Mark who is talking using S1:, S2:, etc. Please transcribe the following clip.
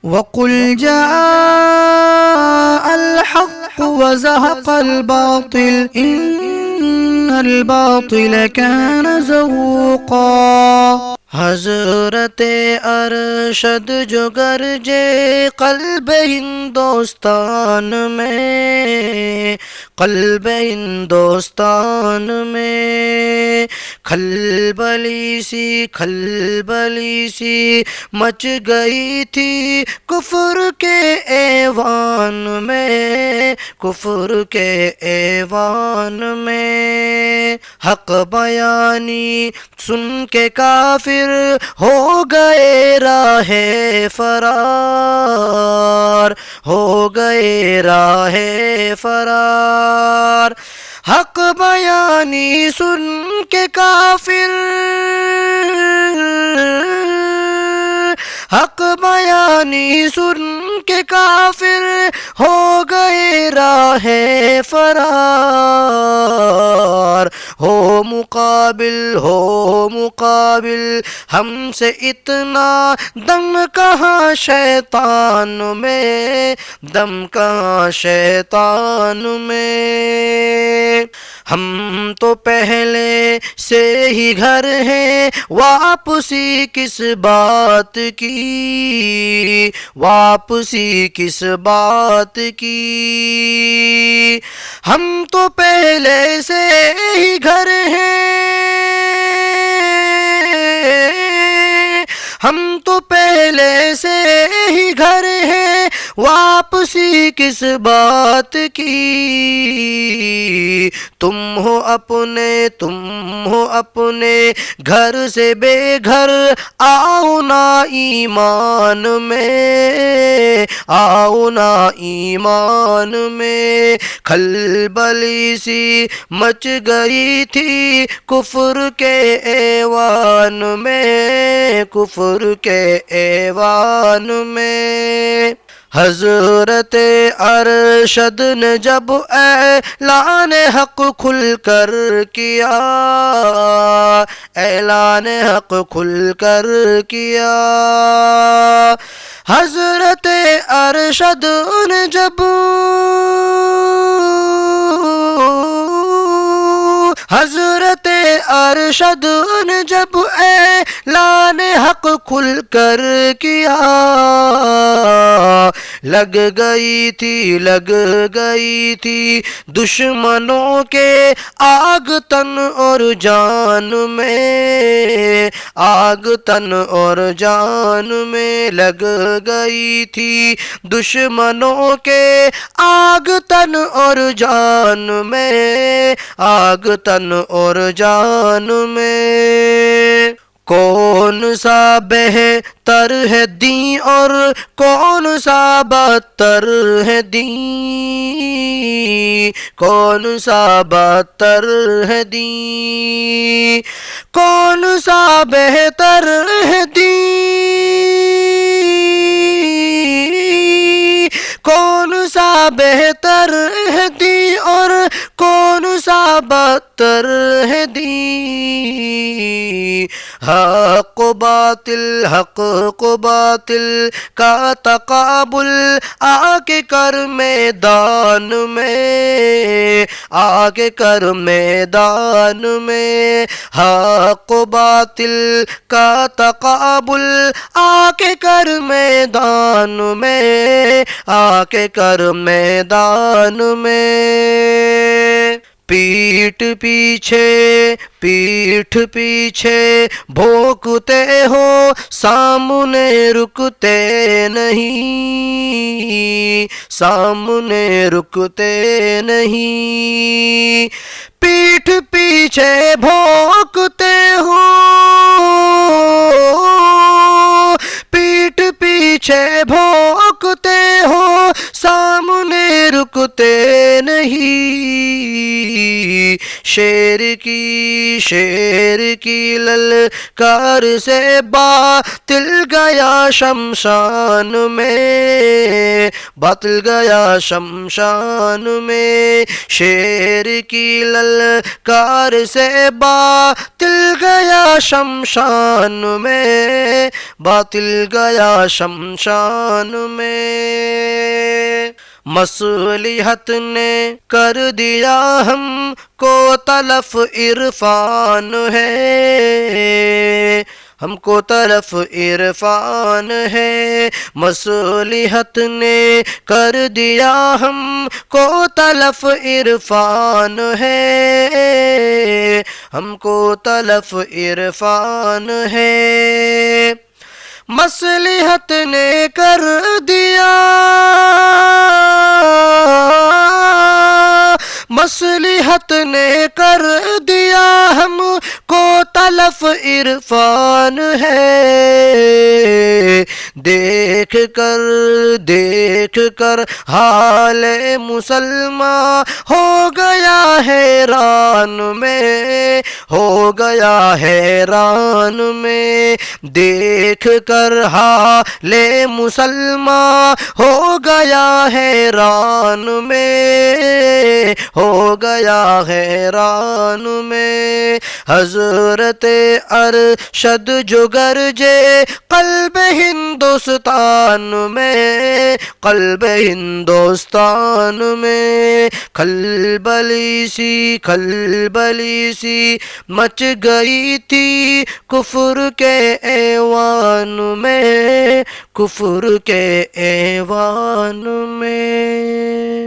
S1: وَقُلْ جَاءَ الْحَقُّ وَزَهَقَ الْبَاطِلُ إِنَّ الْبَاطِلَ كَانَ زَهُوقًا۔ حضرت ارشد جو گرجے قلب ہندوستان میں، قلب ہندوستان میں کھلبلی سی مچ گئی تھی کفر کے ایوان میں، کفر کے ایوان میں حق بیانی سن کے کافر ہو گئے راہ فرار، ہو گئے راہ فرار۔ حق بیانی سن کے کافر، حق بیانی سن کے کافر ہو گئے راہ فرار۔ ہو مقابل ہم سے اتنا دم کہاں شیطان میں، دم کہاں شیطان میں۔ ہم تو پہلے سے ہی گھر ہیں، واپسی کس بات کی، واپسی کس بات کی۔ ہم تو پہلے سے ہی گھر ہیں، ہم تو پہلے سے ہی گھر ہیں، واپسی کس بات کی۔ تم ہو اپنے گھر سے بے گھر، آؤ نا ایمان میں، آؤ نا ایمان میں۔ کھلبلی سی مچ گئی تھی کفر کے ایوان میں، کفر کے ایوان میں۔ حضرت ارشد نے جب اعلان حق کھل کر کیا، اعلان حق کھل کر کیا۔ حضرت ارشد نے جب، حضرت ارشد نے جب اعلان حق کھل کر کیا، لگ گئی تھی دشمنوں کے آگ تن اور جان میں، آگ تن اور جان میں لگ گئی تھی دشمنوں کے آگ تن اور جان میں، آگ تن اور جان میں۔ کون سا بہتر ہے دین اور کون سا بدتر ہے دین، کون سا بدتر ہے دین، کون سا بہتر ہے دین، کون سا بہتر ہے دین اور کون سا بدتر ہے دین۔ حق و باطل کا تقابل آگے کر میدان میں، آگے کر میدان میں۔ حق و باطل کا تقابل آگے کر میدان میں، آگے کر میدان میں۔ پیٹھ پیچھے بھونکتے ہو، سامنے رکتے نہیں، سامنے رکتے نہیں۔ پیٹھ پیچھے بھونکتے ہو، پیٹھ پیچھے بھونکتے ہو، سامنے رکتے نہیں۔ شیر کی للکار سے باطل گیا شمشان میں، باطل گیا شمشان میں، شیر کی للکار سے باطل گیا شمشان میں، باطل گیا شمشان میں۔ مصلحت نے کر دیا ہم کو تلف عرفان ہے، ہم کو طرف عرفان ہے، مصلحت نے کر دیا ہم کو تلف عرفان ہے، ہم کو تلف عرفان ہے، مصلحت نے کر دیا، مصلحت نے کر دیا ہم کو تلف عرفان ہے، دیکھ کر حال مسلمان ہو گیا حیران میں، ہو گیا حیران میں، دیکھ کر حال مسلمان ہو گیا حیران میں، ہو گیا حیران میں، حضرت ارشد جو گرجے قلب ہندوستان میں، قلب ہندوستان میں، کھلبلی سی مچ گئی تھی کفر کے ایوان میں، کفر کے ایوان میں۔